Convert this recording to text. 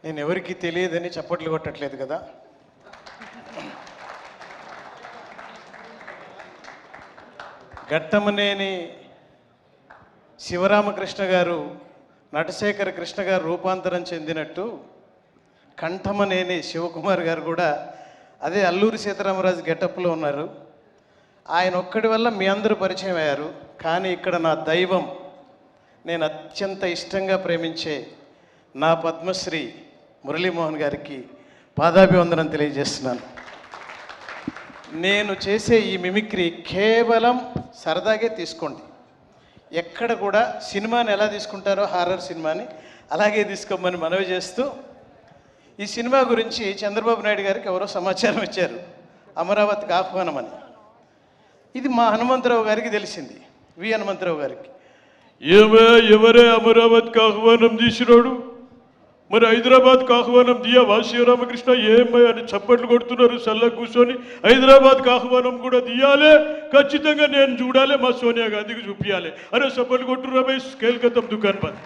నేను ఎవరికి తెలియదని చప్పట్లు కొట్టట్లేదు కదా. ఘట్టమనేని శివరామకృష్ణ గారు నటశేఖర కృష్ణ గారు రూపాంతరం చెందినట్టు కంఠమనేని శివకుమార్ గారు కూడా అదే అల్లూరి సీతారామరాజు గెటప్లో ఉన్నారు. ఆయన ఒక్కడి వల్ల మీ అందరూ పరిచయం అయ్యారు. కానీ ఇక్కడ నా దైవం, నేను అత్యంత ఇష్టంగా ప్రేమించే నా పద్మశ్రీ మురళీమోహన్ గారికి పాదాభివందనం తెలియజేస్తున్నాను. నేను చేసే ఈ మిమిక్రీ కేవలం సరదాగే తీసుకోండి. ఎక్కడ కూడా సినిమాని ఎలా తీసుకుంటారో హారర్ సినిమాని అలాగే తీసుకోమని మనవి చేస్తూ, ఈ సినిమా గురించి చంద్రబాబు నాయుడు గారికి ఎవరో సమాచారం ఇచ్చారు, అమరావతికి ఆహ్వానం అని. ఇది మా హనుమంతరావు గారికి తెలిసింది, వి హనుమంతరావు గారికి. ఎవరే అమరావతికి ఆహ్వానం తీసినాడు? మరి హైదరాబాద్కి ఆహ్వానం తీయవా శివరామకృష్ణ? ఏమై అని చప్పట్లు కొడుతున్నారు సల్లా కూర్చొని. హైదరాబాద్కి ఆహ్వానం కూడా తీయాలి, ఖచ్చితంగా నేను చూడాలి, మా సోనియా గాంధీకి చూపించాలి. అరే చప్పట్లు కొట్టురా భయ్, స్కేల్ కథం దుకాన్ బంద్.